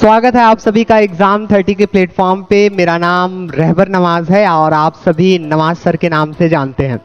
स्वागत है आप सभी का एग्जाम 30 के प्लेटफॉर्म पे। मेरा नाम रहबर नवाज है और आप सभी नवाज सर के नाम से जानते हैं।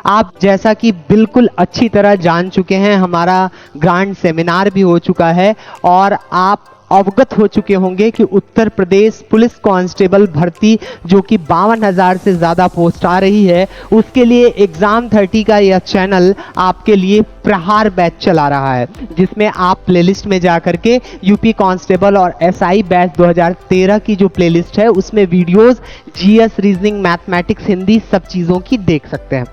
आप जैसा कि बिल्कुल अच्छी तरह जान चुके हैं, हमारा ग्रांड सेमिनार भी हो चुका है और आप अवगत हो चुके होंगे कि उत्तर प्रदेश पुलिस कांस्टेबल भर्ती जो कि 52,000 से ज़्यादा पोस्ट आ रही है, उसके लिए एग्जाम 30 का यह चैनल आपके लिए प्रहार बैच चला रहा है, जिसमें आप प्लेलिस्ट में जा करके यूपी कांस्टेबल और एसआई बैच 2013 की जो प्लेलिस्ट है उसमें videos GS, reasoning, mathematics, Hindi सब चीज़ों की देख सकते हैं।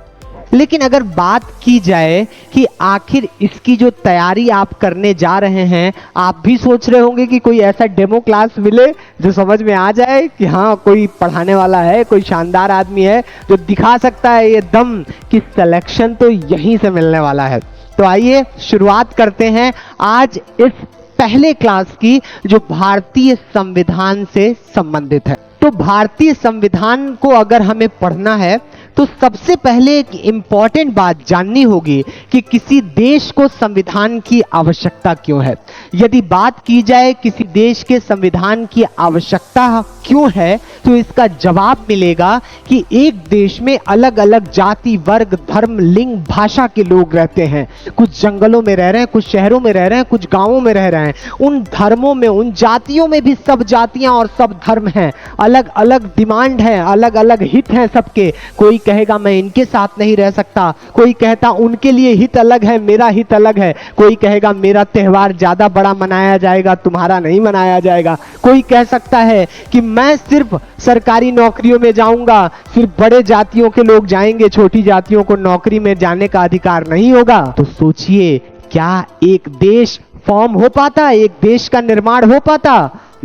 लेकिन अगर बात की जाए कि आखिर इसकी जो तैयारी आप करने जा रहे हैं, आप भी सोच रहे होंगे कि कोई ऐसा डेमो क्लास मिले जो समझ में आ जाए कि हाँ कोई पढ़ाने वाला है, कोई शानदार आदमी है जो दिखा सकता है ये दम कि सिलेक्शन तो यहीं से मिलने वाला है। तो आइए शुरुआत करते हैं आज इस पहले क्लास की जो भारतीय संविधान से संबंधित है। तो भारतीय संविधान को अगर हमें पढ़ना है तो सबसे पहले एक इम्पॉर्टेंट बात जाननी होगी कि किसी देश को संविधान की आवश्यकता क्यों है। यदि बात की जाए किसी देश के संविधान की आवश्यकता क्यों है तो इसका जवाब मिलेगा कि एक देश में अलग अलग जाति, वर्ग, धर्म, लिंग, भाषा के लोग रहते हैं। कुछ जंगलों में रह रहे हैं, कुछ शहरों में रह रहे हैं, कुछ गांवों में रह रहे हैं। उन धर्मों में, उन जातियों में भी सब जातियां और सब धर्म हैं, अलग अलग डिमांड है, अलग अलग हित हैं सबके। कोई कहेगा मैं इनके साथ नहीं रह सकता, कोई कहता उनके लिए हित अलग है, मेरा हित अलग है, कोई कहेगा मेरा त्यौहार ज्यादा बड़ा मनाया जाएगा, तुम्हारा नहीं मनाया जाएगा, कोई कह सकता है कि मैं सिर्फ सरकारी नौकरियों में जाऊंगा, सिर्फ बड़े जातियों के लोग जाएंगे, छोटी जातियों को नौकरी में जाने का अधिकार नहीं होगा। तो सोचिए, क्या एक देश फॉर्म हो पाता, एक देश का निर्माण हो पाता?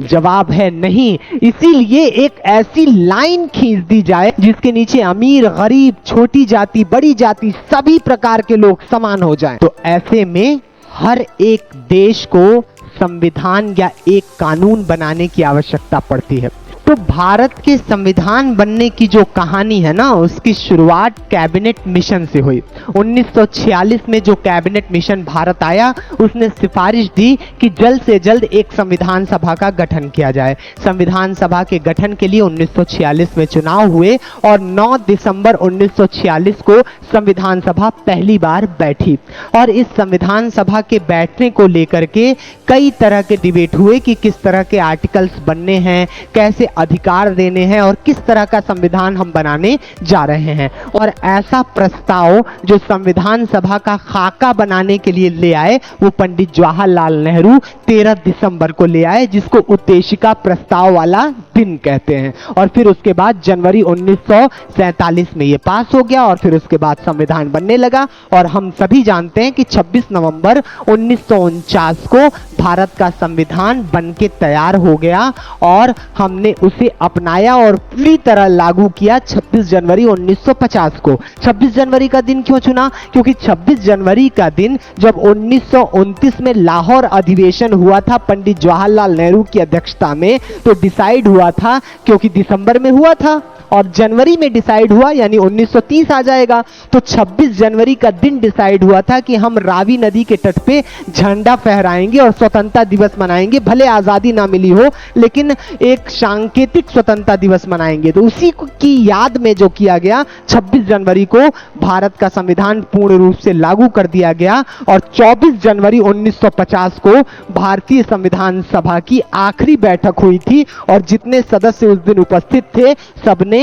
जवाब है नहीं। इसीलिए एक ऐसी लाइन खींच दी जाए जिसके नीचे अमीर, गरीब, छोटी जाति, बड़ी जाति, सभी प्रकार के लोग समान हो जाएं। तो ऐसे में हर एक देश को संविधान या एक कानून बनाने की आवश्यकता पड़ती है। तो भारत के संविधान बनने की जो कहानी है ना, उसकी शुरुआत कैबिनेट मिशन से हुई। 1946 में जो कैबिनेट मिशन भारत आया, उसने सिफारिश दी कि जल्द से जल्द एक संविधान सभा का गठन किया जाए। संविधान सभा के गठन के लिए 1946 में चुनाव हुए और 9 दिसंबर 1946 को संविधान सभा पहली बार बैठी। और इस संविधान सभा के बैठने को लेकर के कई तरह के डिबेट हुए कि किस तरह के आर्टिकल्स बनने हैं, कैसे अधिकार देने हैं और किस तरह का संविधान हम बनाने जा रहे हैं। और ऐसा प्रस्ताव जो संविधान सभा का खाका बनाने के लिए ले आए, वो पंडित जवाहरलाल नेहरू 13 दिसंबर को ले आए, जिसको उद्देशिका प्रस्ताव वाला दिन कहते हैं। और फिर उसके बाद जनवरी 1947 में ये पास हो गया और फिर उसके बाद संविधान बनने लगा। और हम सभी जानते हैं कि 26 नवंबर 1949 को भारत का संविधान बन के तैयार हो गया और हमने उसे अपनाया और पूरी तरह लागू किया 26 जनवरी 1950 को। 26 जनवरी का दिन क्यों चुना? क्योंकि 26 जनवरी का दिन जब 1929 में लाहौर अधिवेशन हुआ था पंडित जवाहरलाल नेहरू की अध्यक्षता में, तो डिसाइड हुआ था, क्योंकि दिसंबर में हुआ था और जनवरी में डिसाइड हुआ यानी 1930 आ जाएगा, तो 26 जनवरी का दिन डिसाइड हुआ था कि हम रावी नदी के तट पे झंडा फहराएंगे और स्वतंत्रता दिवस मनाएंगे। भले आज़ादी ना मिली हो लेकिन एक सांकेतिक स्वतंत्रता दिवस मनाएंगे। तो उसी की याद में जो किया गया, 26 जनवरी को भारत का संविधान पूर्ण रूप से लागू कर दिया गया और 24 जनवरी 1950 को भारतीय संविधान सभा की आखिरी बैठक हुई थी और जितने सदस्य उस दिन उपस्थित थे सबने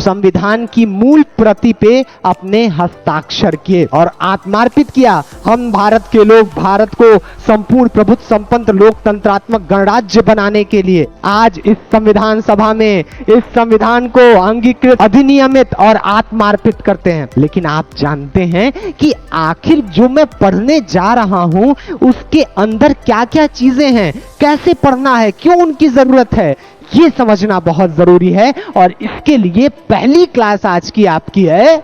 संविधान की मूल प्रति पे अपने हस्ताक्षर किए और आत्मार्पित किया। हम भारत के लोग भारत को संपूर्ण प्रभुत्व संपन्न लोकतंत्रात्मक गणराज्य बनाने के लिए आज इस संविधान सभा में इस संविधान को अंगीकृत, अधिनियमित और आत्मार्पित करते हैं। लेकिन आप जानते हैं कि आखिर जो मैं पढ़ने जा रहा हूं उसके अंदर क्या क्या चीजें हैं, कैसे पढ़ना है, क्यों उनकी जरूरत है, ये समझना बहुत जरूरी है। और इसके लिए पहली क्लास आज की आपकी है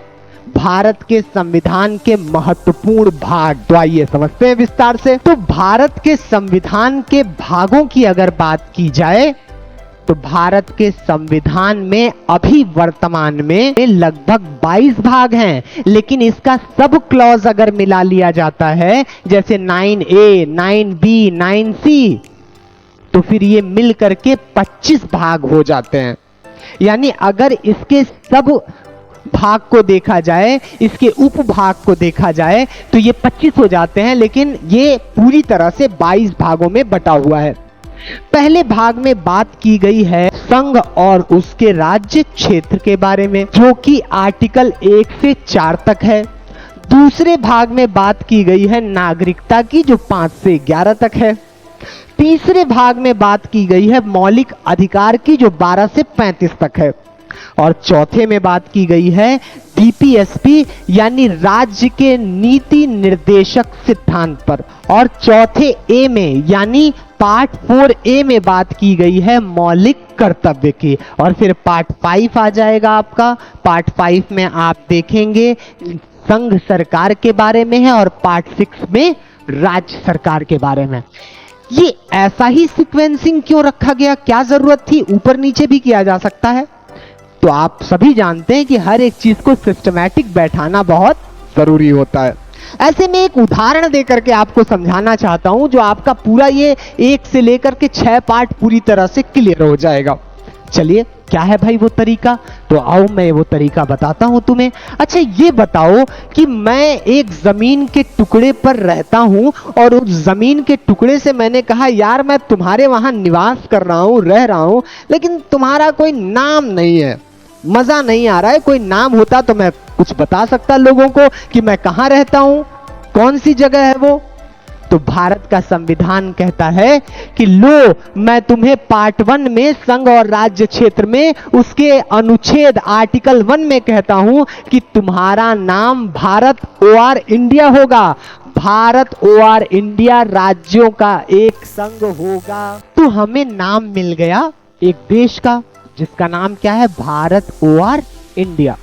भारत के संविधान के महत्वपूर्ण भाग। तो आइए समझते हैं विस्तार से। तो भारत के संविधान के भागों की अगर बात की जाए तो भारत के संविधान में अभी वर्तमान में लगभग 22 भाग हैं, लेकिन इसका सब क्लॉज अगर मिला लिया जाता है, जैसे 9A, 9B, 9C, तो फिर ये मिल करके 25 भाग हो जाते हैं। यानी अगर इसके सब भाग को देखा जाए, इसके उपभाग को देखा जाए, तो ये 25 हो जाते हैं, लेकिन ये पूरी तरह से 22 भागों में बटा हुआ है। पहले भाग में बात की गई है संघ और उसके राज्य क्षेत्र के बारे में, जो कि आर्टिकल 1 से 4 तक है। दूसरे भाग में बात की गई है नागरिकता की, जो 5 से 11 तक है। तीसरे भाग में बात की गई है मौलिक अधिकार की, जो 12 से 35 तक है। और चौथे में बात की गई है डीपीएसपी यानी राज्य के नीति निर्देशक सिद्धांत पर। और चौथे ए में यानी पार्ट 4A में बात की गई है मौलिक कर्तव्य की। और फिर पार्ट 5 आ जाएगा आपका। पार्ट 5 में आप देखेंगे संघ सरकार के बारे में है, और पार्ट 6 में राज्य सरकार के बारे में। ये ऐसा ही सीक्वेंसिंग क्यों रखा गया, क्या जरूरत थी? ऊपर नीचे भी किया जा सकता है। तो आप सभी जानते हैं कि हर एक चीज को सिस्टमैटिक बैठाना बहुत जरूरी होता है। ऐसे में एक उदाहरण देकर के आपको समझाना चाहता हूं, जो आपका पूरा ये 1 से लेकर के 6 पार्ट पूरी तरह से क्लियर हो जाएगा। चलिए, क्या है भाई वो तरीका? तो आओ मैं वो तरीका बताता हूं तुम्हें। अच्छा, ये बताओ कि मैं एक जमीन के टुकड़े पर रहता हूं, और उस जमीन के टुकड़े से मैंने कहा यार मैं तुम्हारे वहां निवास कर रहा हूं, रह रहा हूं, लेकिन तुम्हारा कोई नाम नहीं है, मजा नहीं आ रहा है। कोई नाम होता तो मैं कुछ बता सकता लोगों को कि मैं कहां रहता हूं, कौन सी जगह है वो। तो भारत का संविधान कहता है कि लो, मैं तुम्हें पार्ट 1 में संघ और राज्य क्षेत्र में उसके अनुच्छेद आर्टिकल 1 में कहता हूं कि तुम्हारा नाम भारत और इंडिया होगा। भारत और इंडिया राज्यों का एक संघ होगा। तो हमें नाम मिल गया एक देश का, जिसका नाम क्या है? भारत और इंडिया।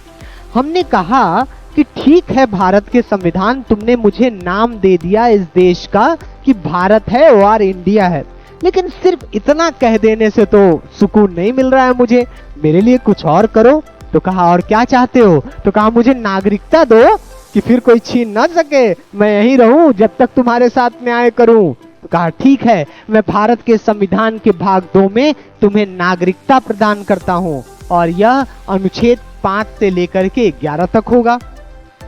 हमने कहा कि ठीक है भारत के संविधान, तुमने मुझे नाम दे दिया इस देश का कि भारत है और इंडिया है, लेकिन सिर्फ इतना कह देने से तो सुकून नहीं मिल रहा है मुझे, मेरे लिए कुछ और करो। तो कहा और क्या चाहते हो? तो कहा मुझे नागरिकता दो कि फिर कोई छीन ना सके, मैं यहीं रहूं जब तक तुम्हारे साथ न्याय करूं। तो कहा ठीक है, मैं भारत के संविधान के भाग 2 में तुम्हें नागरिकता प्रदान करता हूं, और यह अनुच्छेद 5 से लेकर के 11 तक होगा।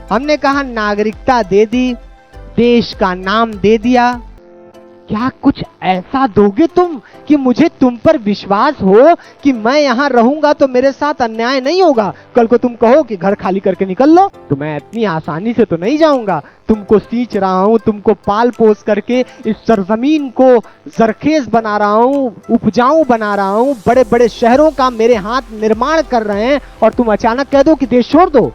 हमने कहा नागरिकता दे दी, देश का नाम दे दिया, क्या कुछ ऐसा दोगे तुम कि मुझे तुम पर विश्वास हो कि मैं यहां रहूंगा तो मेरे साथ अन्याय नहीं होगा? कल को तुम कहो कि घर खाली करके निकल लो, तो मैं इतनी आसानी से तो नहीं जाऊंगा। तुमको सींच रहा हूं, तुमको पाल पोस करके इस सरजमीन को जरखेज बना रहा हूं, उपजाऊ बना रहा हूं, बड़े बड़े शहरों का मेरे हाथ निर्माण कर रहे हैं, और तुम अचानक कह दो कि देश छोड़ दो?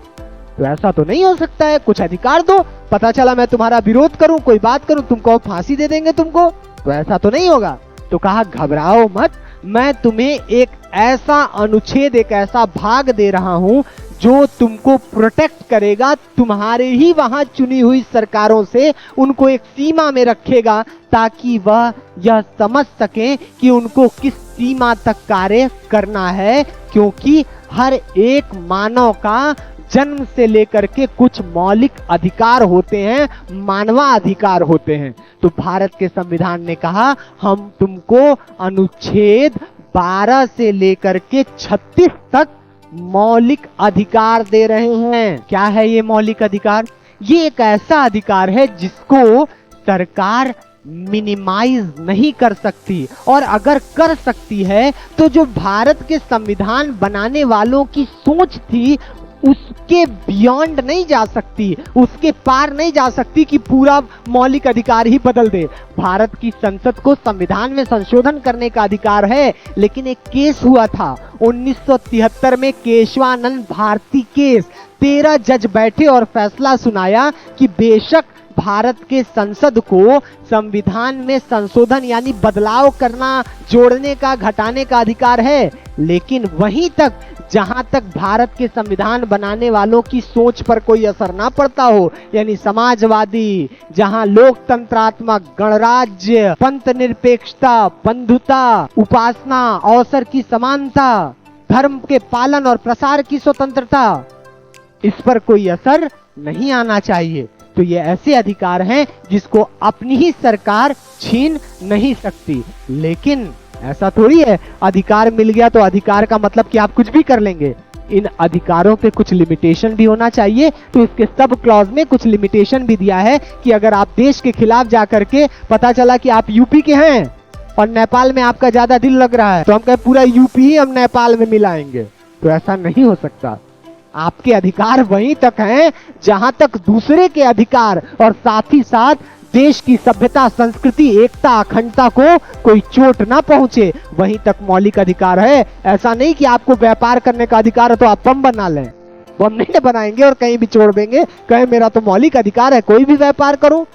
तो ऐसा तो नहीं हो सकता है, कुछ अधिकार दो। पता चला मैं तुम्हारा विरोध करूं, कोई बात करूं, तुमको फांसी दे देंगे तुमको, तो ऐसा तो नहीं होगा। तो कहा घबराओ मत, मैं तुम्हें एक ऐसा अनुच्छेद, एक ऐसा भाग दे रहा हूं जो तुमको प्रोटेक्ट करेगा, तुम्हारे ही वहां चुनी हुई सरकारों से उनको एक सीमा में रखेगा, ताकि वह यह समझ सकें कि उनको किस सीमा तक कार्य करना है। क्योंकि हर एक मानव का जन्म से लेकर के कुछ मौलिक अधिकार होते हैं, मानवाधिकार होते हैं। तो भारत के संविधान ने कहा हम तुमको अनुच्छेद 12 से लेकर के 36 तक मौलिक अधिकार दे रहे हैं। क्या है ये मौलिक अधिकार? ये एक ऐसा अधिकार है जिसको सरकार मिनिमाइज नहीं कर सकती, और अगर कर सकती है तो जो भारत के संविधान बनाने वालों की सोच थी उसके बियॉन्ड नहीं जा सकती, उसके पार नहीं जा सकती कि पूरा मौलिक अधिकार ही बदल दे। भारत की संसद को संविधान में संशोधन करने का अधिकार है, लेकिन एक केस हुआ था 1973 में, केशवानंद भारती केस। 13 जज बैठे और फैसला सुनाया कि बेशक भारत के संसद को संविधान में संशोधन यानी बदलाव करना, जोड़ने का, घटाने का अधिकार है, लेकिन वहीं तक जहां तक भारत के संविधान बनाने वालों की सोच पर कोई असर ना पड़ता हो, यानी समाजवादी, जहां लोकतंत्रात्मक, गणराज्य, पंथ निरपेक्षता, बंधुता, उपासना, अवसर की समानता, धर्म के पालन और प्रसार की स्वतंत्रता, इस पर कोई असर नहीं आना चाहिए। तो ये ऐसे अधिकार हैं जिसको अपनी ही सरकार छीन नहीं सकती। लेकिन ऐसा थोड़ी है अधिकार मिल गया तो अधिकार का मतलब कि आप कुछ भी कर लेंगे। इन अधिकारों पे कुछ लिमिटेशन भी होना चाहिए। तो इसके सब क्लॉज में कुछ लिमिटेशन भी दिया है कि अगर आप देश के खिलाफ जाकर के पता चला कि आप यूपी के हैं और नेपाल में आपका ज्यादा दिल लग रहा है तो हम कहें पूरा यूपी ही हम नेपाल में मिलाएंगे, तो ऐसा नहीं हो सकता। आपके अधिकार वहीं तक हैं जहां तक दूसरे के अधिकार और साथ ही साथ देश की सभ्यता, संस्कृति, एकता, अखंडता को कोई चोट ना पहुंचे, वहीं तक मौलिक अधिकार है। ऐसा नहीं कि आपको व्यापार करने का अधिकार है तो आप बम बना लें, बम नहीं बनाएंगे और कहीं भी छोड़ देंगे, कहें मेरा तो मौलिक अधिकार है कोई भी व्यापार करो।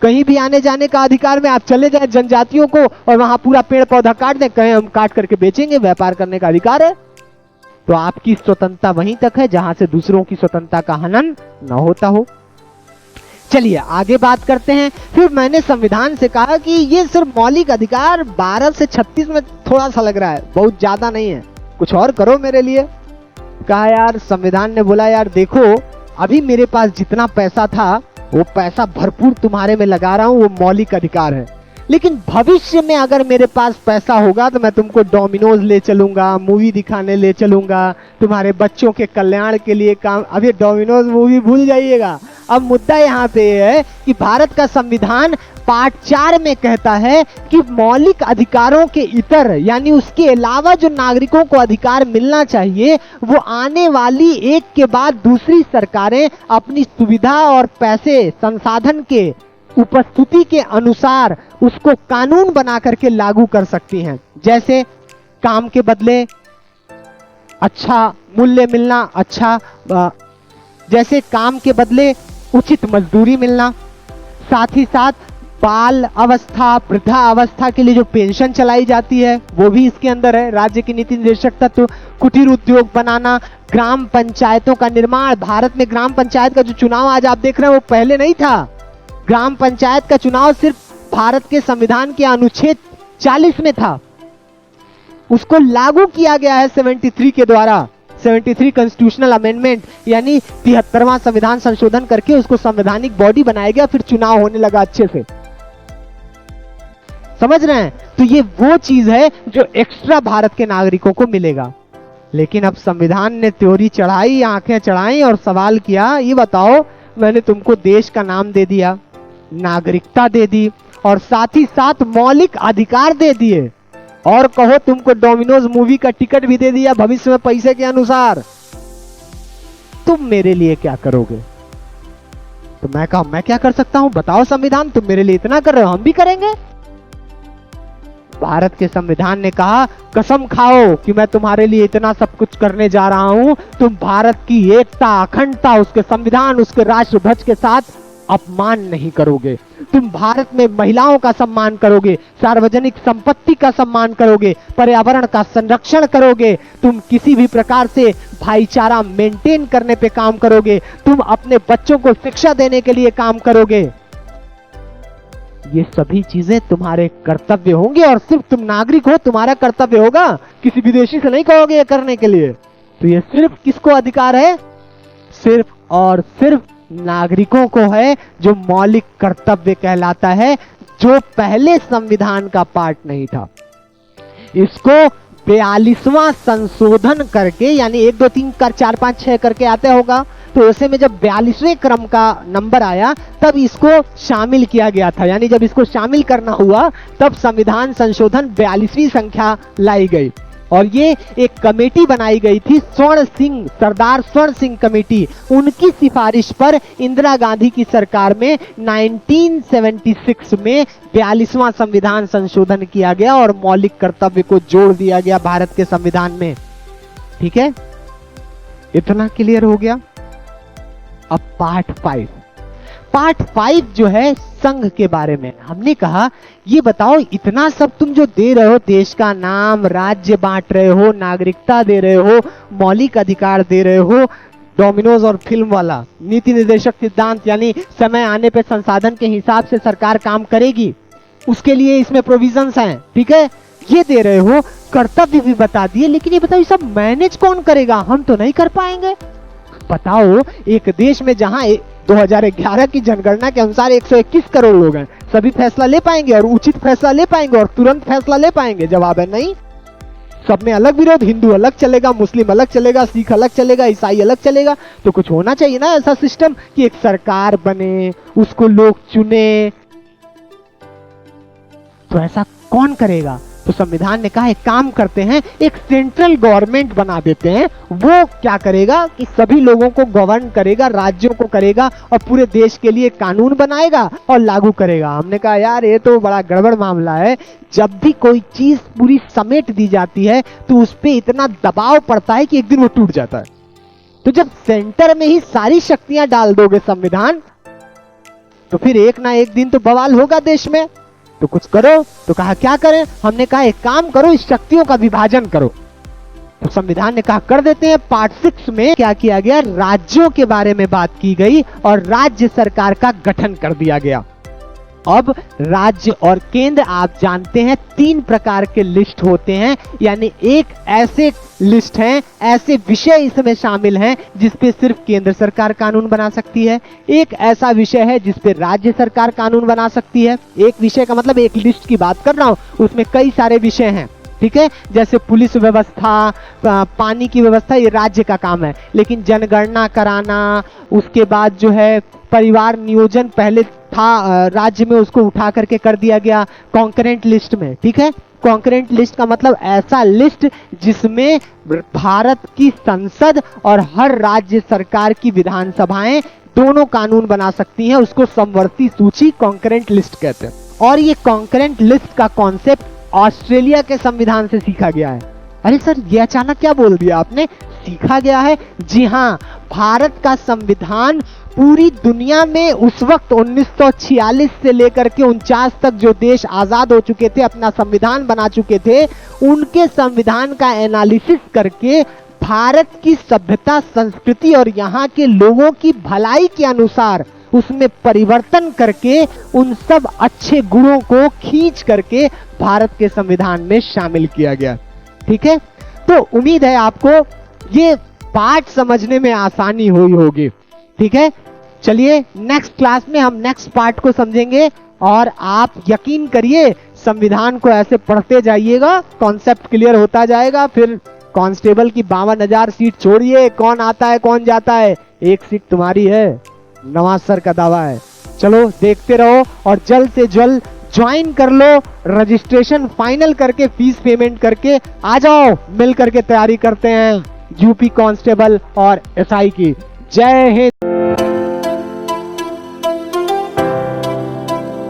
कहीं भी आने जाने का अधिकार में आप चले जाए जनजातियों को और वहां पूरा पेड़ पौधा काट दें, कहें हम काट करके बेचेंगे, व्यापार करने का अधिकार है। तो आपकी स्वतंत्रता वहीं तक है जहां से दूसरों की स्वतंत्रता का हनन न होता हो। चलिए आगे बात करते हैं। फिर मैंने संविधान से कहा कि ये सिर्फ मौलिक अधिकार 12 से 36 में थोड़ा सा लग रहा है, बहुत ज्यादा नहीं है, कुछ और करो मेरे लिए। कहा यार, संविधान ने बोला यार देखो अभी मेरे पास जितना पैसा था वो पैसा भरपूर तुम्हारे में लगा रहा हूं, वो मौलिक अधिकार है, लेकिन भविष्य में अगर मेरे पास पैसा होगा तो मैं तुमको डोमिनोज ले चलूंगा, मूवी दिखाने ले चलूंगा, तुम्हारे बच्चों के कल्याण के लिए काम। अब ये डोमिनोज मूवी भूल जाइएगा। अब मुद्दा यहाँ पे है कि भारत का संविधान पार्ट 4 में कहता है कि मौलिक अधिकारों के इतर यानी उसके अलावा जो नागरिकों को अधिकार मिलना चाहिए वो आने वाली एक के बाद दूसरी सरकारें अपनी सुविधा और पैसे संसाधन के उपस्थिति के अनुसार उसको कानून बना करके लागू कर सकती हैं। जैसे काम के बदले अच्छा मूल्य मिलना, जैसे काम के बदले उचित मजदूरी मिलना, साथ ही साथ बाल अवस्था, वृद्धा अवस्था के लिए जो पेंशन चलाई जाती है वो भी इसके अंदर है। राज्य की नीति निर्देशक तत्व, कुटीर उद्योग बनाना, ग्राम पंचायतों का निर्माण। भारत में ग्राम पंचायत का जो चुनाव आज आप देख रहे हैं वो पहले नहीं था। ग्राम पंचायत का चुनाव सिर्फ भारत के संविधान के अनुच्छेद 40 में था, उसको लागू किया गया है 73 के द्वारा। 73 कॉन्स्टिट्यूशनल अमेंडमेंट यानी 73वां संविधान संशोधन करके उसको संवैधानिक बॉडी बनाया गया, फिर चुनाव होने लगा अच्छे से। समझ रहे हैं? तो ये वो चीज है जो एक्स्ट्रा भारत के नागरिकों को मिलेगा। लेकिन अब संविधान ने त्योरी चढ़ाई, आंखें चढ़ाई और सवाल किया, ये बताओ मैंने तुमको देश का नाम दे दिया, नागरिकता दे दी और साथ ही साथ मौलिक अधिकार दे दिए, और कहो तुमको डोमिनोज मूवी का टिकट भी दे दिया भविष्य में पैसे के अनुसार, तुम मेरे लिए क्या करोगे? तो मैं कहा मैं क्या कर सकता हूं बताओ संविधान, तुम मेरे लिए इतना कर रहे हो हम भी करेंगे। भारत के संविधान ने कहा कसम खाओ कि मैं तुम्हारे लिए इतना सब कुछ करने जा रहा हूं, तुम भारत की एकता, अखंडता, उसके संविधान, उसके राष्ट्रध्वज के साथ अपमान नहीं करोगे, तुम भारत में महिलाओं का सम्मान करोगे, सार्वजनिक संपत्ति का सम्मान करोगे, पर्यावरण का संरक्षण करोगे, तुम किसी भी प्रकार से भाईचारा मेंटेन करने पे काम करोगे, तुम अपने बच्चों को शिक्षा देने के लिए काम करोगे। ये सभी चीजें तुम्हारे कर्तव्य होंगे और सिर्फ तुम नागरिक हो, तुम्हारा कर्तव्य होगा, किसी विदेशी से नहीं कहोगे ये करने के लिए। तो ये सिर्फ किसको अधिकार है? सिर्फ और सिर्फ नागरिकों को है, जो मौलिक कर्तव्य कहलाता है, जो पहले संविधान का पार्ट नहीं था। इसको 42वां संशोधन करके यानी 1 2 3 4 5 6 करके आता होगा, तो ऐसे में जब 42वें क्रम का नंबर आया तब इसको शामिल किया गया था, यानी जब इसको शामिल करना हुआ तब संविधान संशोधन 42वीं संख्या लाई गई। और ये एक कमेटी बनाई गई थी स्वर्ण सिंह, सरदार स्वर्ण सिंह कमेटी, उनकी सिफारिश पर इंदिरा गांधी की सरकार में 1976 में 42वां संविधान संशोधन किया गया और मौलिक कर्तव्य को जोड़ दिया गया भारत के संविधान में। ठीक है, इतना क्लियर हो गया। अब पार्ट 5 जो है संघ के बारे में, हमने कहा ये बताओ इतना सब तुम जो दे रहे हो, देश का नाम, राज्य बांट रहे हो, नागरिकता दे रहे हो, मौलिक अधिकार दे रहे हो, डोमिनोज और फिल्म वाला नीति निर्देशक सिद्धांत यानी समय आने पे संसाधन के हिसाब से सरकार काम करेगी, उसके लिए इसमें प्रोविजंस हैं, ठीक है, ये दे रहे हो, कर्तव्य भी बता दिए, लेकिन ये बताओ ये सब मैनेज कौन करेगा? हम तो नहीं कर पाएंगे। बताओ एक देश में जहां 2011 की जनगणना के अनुसार 121 करोड़ लोग हैं। सभी फैसला ले पाएंगे और उचित फैसला ले पाएंगे और तुरंत फैसला ले पाएंगे? जवाब है नहीं। सब में अलग विरोध, हिंदू अलग चलेगा, मुस्लिम अलग चलेगा, सिख अलग चलेगा, ईसाई अलग चलेगा। तो कुछ होना चाहिए ना ऐसा सिस्टम कि एक सरकार बने, उसको लोग चुने। तो ऐसा कौन करेगा? तो संविधान ने कहा एक काम करते हैं, एक सेंट्रल गवर्नमेंट बना देते हैं। वो क्या करेगा कि सभी लोगों को गवर्न करेगा, राज्यों को करेगा और पूरे देश के लिए कानून बनाएगा और लागू करेगा। हमने कहा यार ये तो बड़ा गड़बड़ मामला है। जब भी कोई चीज पूरी समेट दी जाती है तो उस पर इतना दबाव पड़ता है कि एक दिन वो टूट जाता है। तो जब सेंटर में ही सारी शक्तियां डाल दोगे संविधान, तो फिर एक ना एक दिन तो बवाल होगा देश में। तो कुछ करो। तो कहा क्या करें? हमने कहा एक काम करो, इस शक्तियों का विभाजन करो। तो संविधान ने कहा कर देते हैं। पार्ट 6 में क्या किया गया? राज्यों के बारे में बात की गई और राज्य सरकार का गठन कर दिया गया। अब राज्य और केंद्र आप जानते हैं 3 प्रकार के लिस्ट होते हैं, यानी एक ऐसे लिस्ट हैं, ऐसे विषय इसमें शामिल हैं जिस पे सिर्फ केंद्र सरकार कानून बना सकती है। एक ऐसा विषय है जिस पे राज्य सरकार कानून बना सकती है। एक विषय का मतलब एक लिस्ट की बात कर रहा हूं, उसमें कई सारे विषय हैं, ठीक है। जैसे पुलिस व्यवस्था, पानी की व्यवस्था, ये राज्य का काम है। लेकिन जनगणना कराना, उसके बाद जो है परिवार नियोजन पहले था राज्य में, उसको उठा करके कर दिया गया कॉन्करेंट लिस्ट में, ठीक है। कॉन्करेंट लिस्ट का मतलब ऐसा लिस्ट जिसमें भारत की संसद और हर राज्य सरकार की विधानसभाएं दोनों कानून बना सकती हैं, उसको समवर्ती सूची कॉन्करेंट लिस्ट कहते हैं। और ये कॉन्करेंट लिस्ट का कॉन्सेप्ट ऑस्ट्रेलिया के संविधान से सीखा गया है। अरे सर ये अचानक क्या बोल दिया आपने? सीखा गया है? जी हाँ, भारत का संविधान पूरी दुनिया में उस वक्त 1946 से लेकर के 49 तक जो देश आजाद हो चुके थे, अपना संविधान बना चुके थे, उनके संविधान का एनालिसिस करके भारत की सभ्यता, संस्कृति और यहाँ के लोगों की भलाई के अनुसार उसमें परिवर्तन करके उन सब अच्छे गुणों को खींच करके भारत के संविधान में शामिल किया गया, ठीक है। तो उम्मीद है आपको ये पार्ट समझने में आसानी हुई होगी, ठीक है। चलिए नेक्स्ट क्लास में हम नेक्स्ट पार्ट को समझेंगे और आप यकीन करिए संविधान को ऐसे पढ़ते जाइएगा, कॉन्सेप्ट क्लियर होता जाएगा। फिर कांस्टेबल की 52,000 सीट छोड़िए, कौन आता है कौन जाता है, एक सीट तुम्हारी है, नवाज सर का दावा है। चलो देखते रहो और जल्द से जल्द ज्वाइन कर लो, रजिस्ट्रेशन फाइनल करके फीस पेमेंट करके आ जाओ, मिल करके तैयारी करते हैं यूपी कांस्टेबल और एसआई की। जय हिंद।